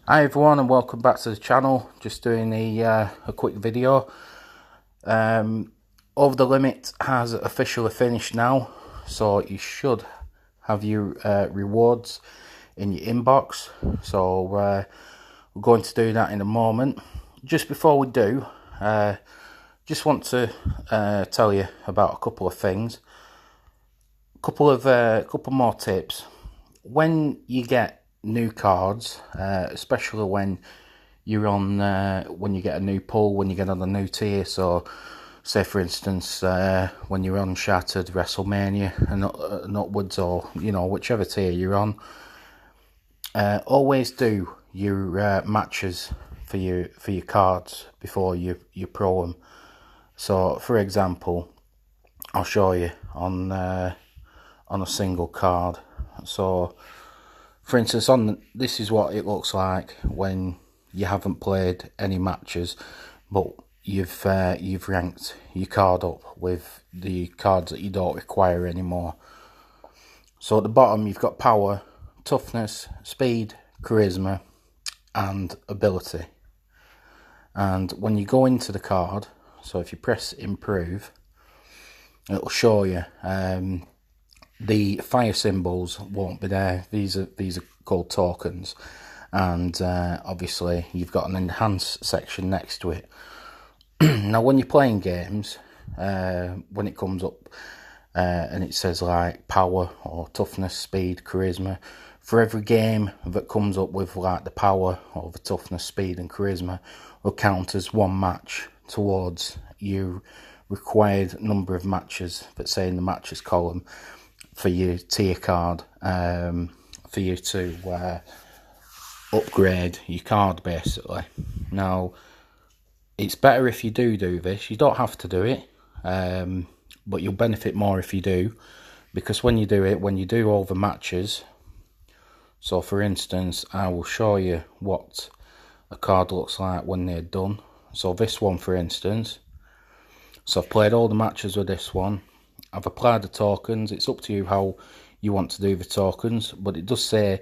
Hi everyone and welcome back to the channel. Just doing a quick video. Over the Limit has officially finished now, so you should have your rewards in your inbox. So we're going to do that in a moment. Just before we do, just want to tell you about a couple of things. Couple more tips. When you get new cards, especially when you're on when you get a new pull, when you get on a new tier, so say for instance when you're on Shattered, WrestleMania and upwards, or you know, whichever tier you're on, always do your matches for your cards before you pro them. So for example, I'll show you on a single card. So for instance, this is what it looks like when you haven't played any matches, but you've ranked your card up with the cards that you don't require anymore. So at the bottom you've got power, toughness, speed, charisma, and ability. And when you go into the card, so if you press improve, it'll show you. The fire symbols won't be there. These are called tokens, and obviously you've got an enhance section next to it. Now when you're playing games, when it comes up and it says like power or toughness, speed, charisma, for every game that comes up with like the power or the toughness, speed and charisma will count as one match towards your required number of matches that say in the matches column for your tier card, for you to upgrade your card basically. Now it's better if you do this. You don't have to do it, but you'll benefit more if you do, because when you do all the matches, so for instance I will show you what a card looks like when they're done. So this one for instance, so I've played all the matches with this one. I've applied the tokens. It's up to you how you want to do the tokens, but it does say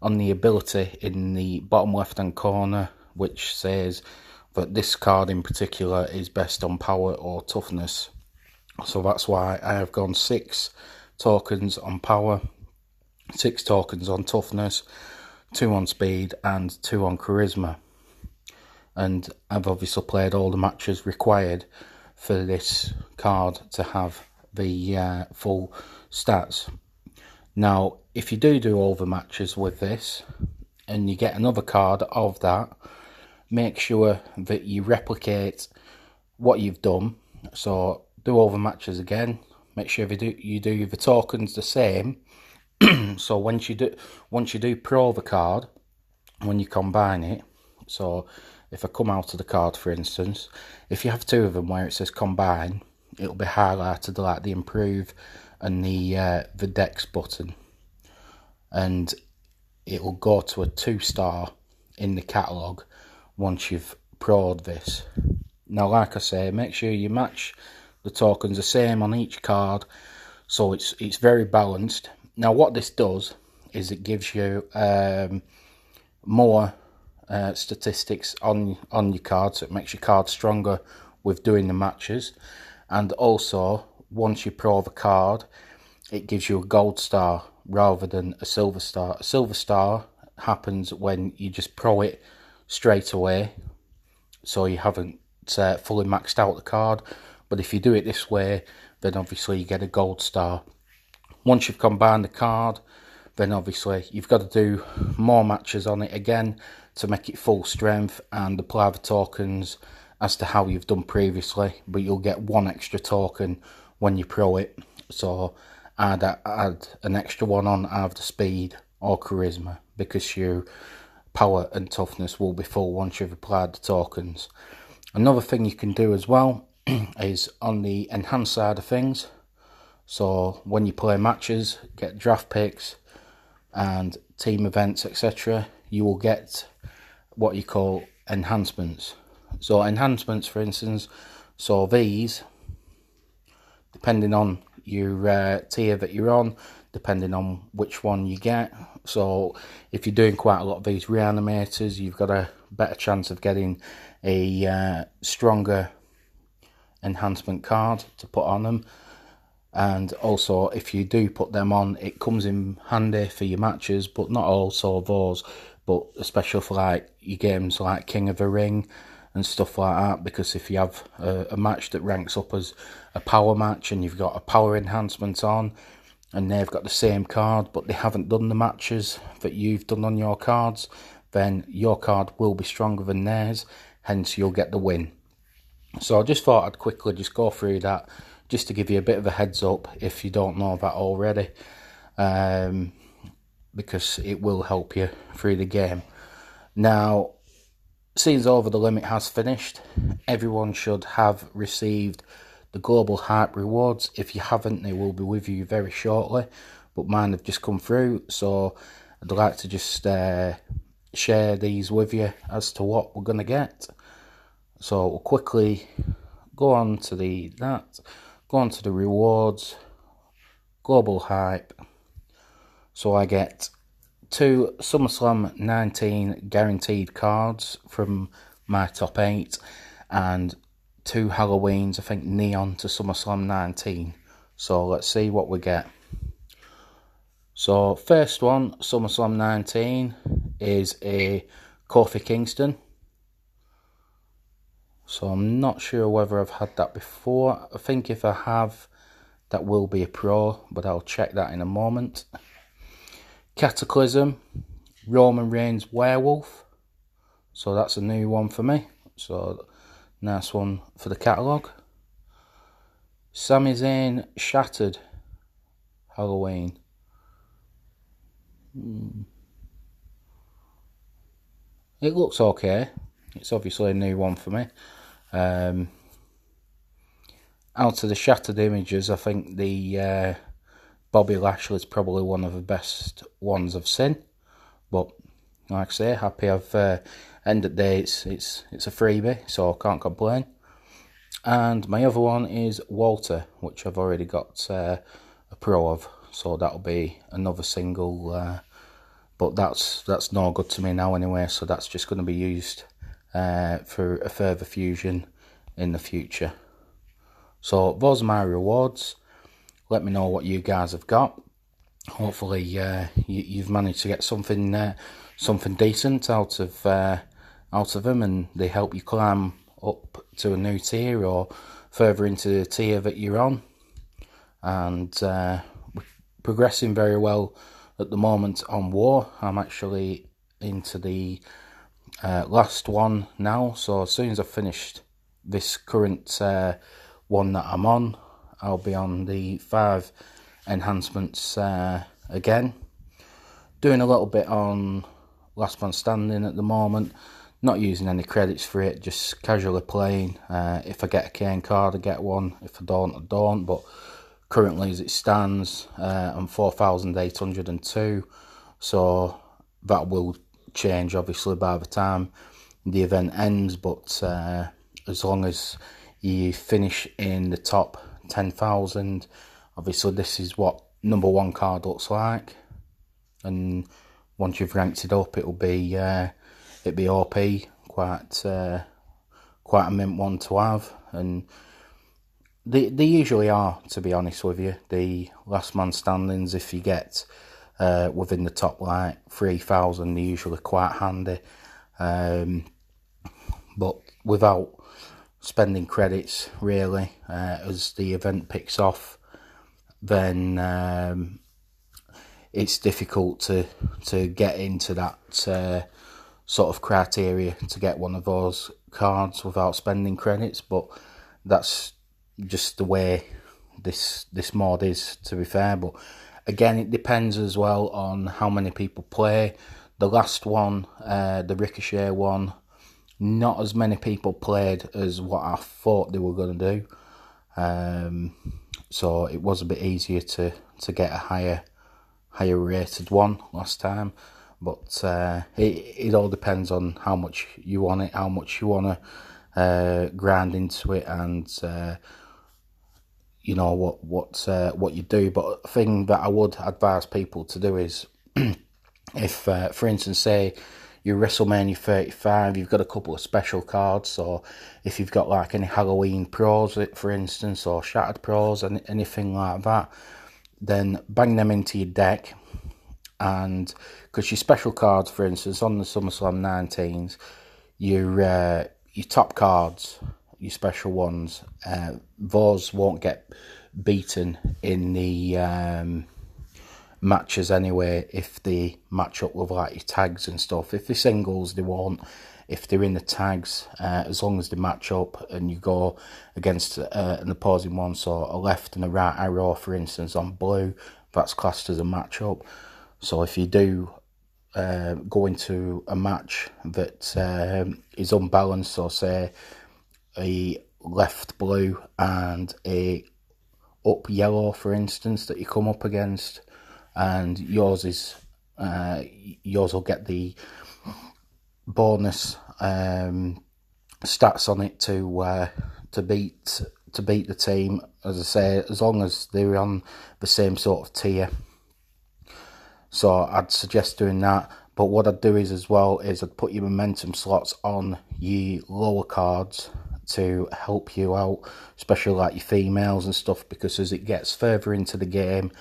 on the ability in the bottom left hand corner, which says that this card in particular is best on power or toughness. So that's why I have gone 6 tokens on power, 6 tokens on toughness, 2 on speed and 2 on charisma. And I've obviously played all the matches required for this card to have the full stats. Now if you do all the matches with this and you get another card of that, make sure that you replicate what you've done. So do all the matches again, make sure you do the tokens the same. So once you do pro the card, when you combine it, so if I come out of the card for instance, if you have 2 of them where it says combine, it'll be highlighted like the improve and the dex button, and it'll go to a 2-star in the catalogue once you've pro'd this. Now like I say, make sure you match the tokens the same on each card, so it's very balanced. Now what this does is it gives you more statistics on your card, so it makes your card stronger with doing the matches. And also once you pro the card, it gives you a gold star rather than a silver star. A silver star happens when you just pro it straight away, so you haven't fully maxed out the card. But if you do it this way, then obviously you get a gold star. Once you've combined the card, then obviously you've got to do more matches on it again to make it full strength and apply the tokens as to how you've done previously, but you'll get 1 extra token when you pro it. So I'd add an extra one on either speed or charisma, because your power and toughness will be full once you've applied the tokens. Another thing you can do as well is on the enhanced side of things. So when you play matches, get draft picks and team events, etc., you will get what you call enhancements. So enhancements, for instance, so these, depending on your tier that you're on, depending on which one you get. So if you're doing quite a lot of these reanimators, you've got a better chance of getting a stronger enhancement card to put on them. And also, if you do put them on, it comes in handy for your matches, but not also those, but especially for like your games like King of the Ring and stuff like that, because if you have a match that ranks up as a power match and you've got a power enhancement on, and they've got the same card, but they haven't done the matches that you've done on your cards, then your card will be stronger than theirs, hence you'll get the win. So I just thought I'd quickly just go through that, just to give you a bit of a heads up if you don't know that already, because it will help you through the game. Now, since Over the Limit has finished, everyone should have received the Global Hype Rewards. If you haven't, they will be with you very shortly, but mine have just come through, so I'd like to just share these with you as to what we're going to get. So we'll quickly go on to the rewards, Global Hype. So I get 2 SummerSlam 19 guaranteed cards from my top 8, and 2 Halloweens, I think neon to SummerSlam 19. So let's see what we get. So first one, SummerSlam 19, is a Kofi Kingston. So I'm not sure whether I've had that before. I think if I have, that will be a pro, but I'll check that in a moment. Cataclysm, Roman Reigns Werewolf. So that's a new one for me. So nice one for the catalogue. Sami Zayn Shattered Halloween. It looks okay. It's obviously a new one for me. Out of the Shattered images, I think the Bobby Lashley is probably one of the best ones I've seen. But like I say, happy I've end of the day it's a freebie, so I can't complain. And my other one is Walter, which I've already got a pro of, so that'll be another single. But that's no good to me now anyway, so that's just going to be used for a further fusion in the future. So those are my rewards. Let me know what you guys have got. Hopefully you've managed to get something decent out of them, and they help you climb up to a new tier or further into the tier that you're on. And we're progressing very well at the moment on War. I'm actually into the last one now, so as soon as I've finished this current one that I'm on, I'll be on the 5 enhancements again. Doing a little bit on Last Man Standing at the moment, not using any credits for it, just casually playing. If I get a Kane card, I get one. If I don't, I don't. But currently as it stands, I'm 4,802, so that will change obviously by the time the event ends, but as long as you finish in the top 10,000, obviously this is what number 1 card looks like, and once you've ranked it up, it'll be OP, quite a mint one to have. And they usually are, to be honest with you, the last man standings. If you get within the top like 3,000, they're usually quite handy, but without spending credits really, as the event picks off, then it's difficult to get into that sort of criteria to get one of those cards without spending credits. But that's just the way this mod is, to be fair. But again, it depends as well on how many people play. The last one, the Ricochet one, not as many people played as what I thought they were going to do. So it was a bit easier to get a higher rated one last time. But it all depends on how much you want it, how much you want to grind into it, and you know what you do. But a thing that I would advise people to do is, if for instance, say you're WrestleMania 35, you've got a couple of special cards, so if you've got like any Halloween pros, for instance, or Shattered pros and anything like that, then bang them into your deck. And because your special cards, for instance, on the SummerSlam 19s, your top cards, your special ones, those won't get beaten in the matches anyway if they match up with like your tags and stuff. If they're singles, they won't. If they're in the tags, as long as they match up and you go against an opposing one, so a left and a right arrow, for instance, on blue, that's classed as a matchup. So if you do go into a match that is unbalanced, so say a left blue and a up yellow, for instance, that you come up against, and yours will get the bonus stats on it to beat the team, as I say, as long as they're on the same sort of tier. So I'd suggest doing that. But what I'd do is as well is I'd put your momentum slots on your lower cards to help you out, especially like your females and stuff, because as it gets further into the game,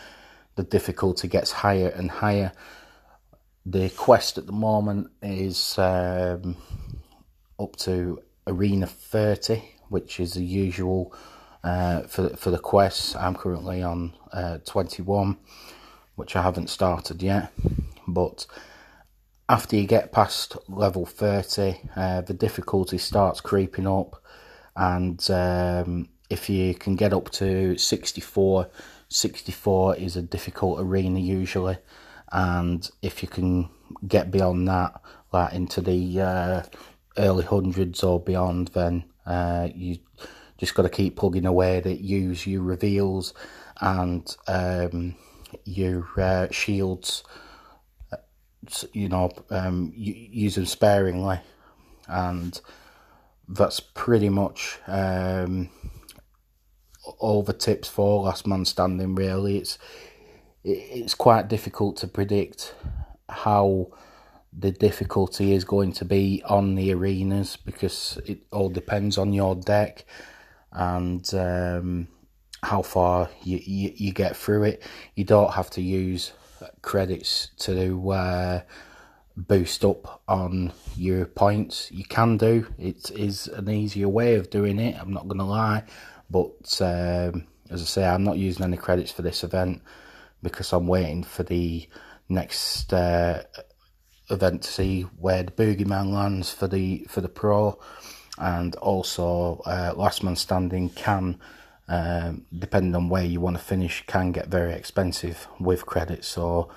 the difficulty gets higher and higher. The quest at the moment is up to Arena 30, which is the usual for the quests. I'm currently on 21, which I haven't started yet. But after you get past level 30, the difficulty starts creeping up, and if you can get up to 64 is a difficult arena usually, and if you can get beyond that, like into the early hundreds or beyond, then you just got to keep plugging away at it. Use your reveals and your shields, use them sparingly, and that's pretty much all the tips for Last Man Standing. Really, it's quite difficult to predict how the difficulty is going to be on the arenas, because it all depends on your deck and how far you get through it. You don't have to use credits to boost up on your points. You can do. It is an easier way of doing it, I'm not going to lie, but as I say, I'm not using any credits for this event because I'm waiting for the next event to see where the Boogeyman lands for the pro. And also Last Man Standing can, depending on where you want to finish, can get very expensive with credits. So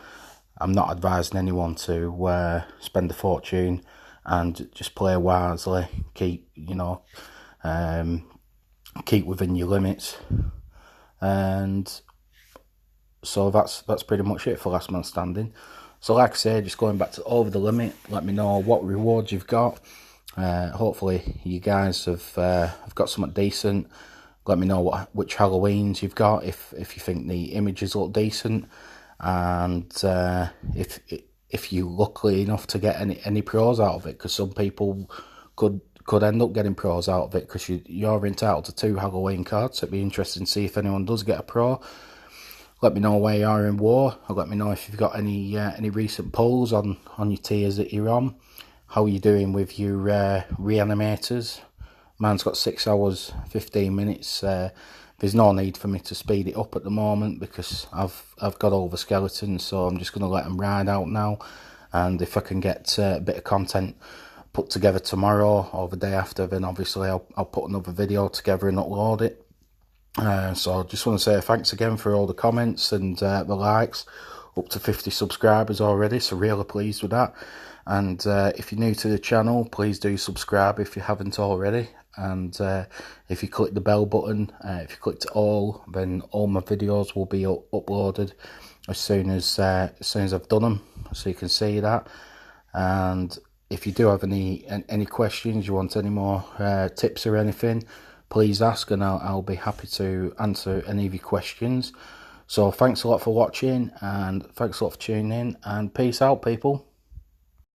I'm not advising anyone to spend a fortune, and just play wisely. Keep within your limits. And so that's pretty much it for Last Man Standing. So like I say, just going back to over the limit, let me know what rewards you've got. Hopefully you guys have got something decent. Let me know which Halloweens you've got, if you think the images look decent, and if you're lucky enough to get any pros out of it, because some people could end up getting pros out of it, because you're entitled to 2 Halloween cards. So it'd be interesting to see if anyone does get a pro. Let me know where you are in war, or let me know if you've got any recent polls on your tiers that you're on. How are you doing with your reanimators? Mine's got 6 hours, 15 minutes. There's no need for me to speed it up at the moment because I've got all the skeletons, so I'm just going to let them ride out now. And if I can get a bit of content put together tomorrow or the day after, then obviously I'll put another video together and upload it. So I just want to say thanks again for all the comments and the likes. Up to 50 subscribers already, so really pleased with that. And if you're new to the channel, please do subscribe if you haven't already. And if you click the bell button, if you clicked all, then all my videos will be uploaded as soon as I've done them, so you can see that. And if you do have any questions, you want any more tips or anything, please ask, and I'll be happy to answer any of your questions. So thanks a lot for watching, and thanks a lot for tuning in, and peace out, people.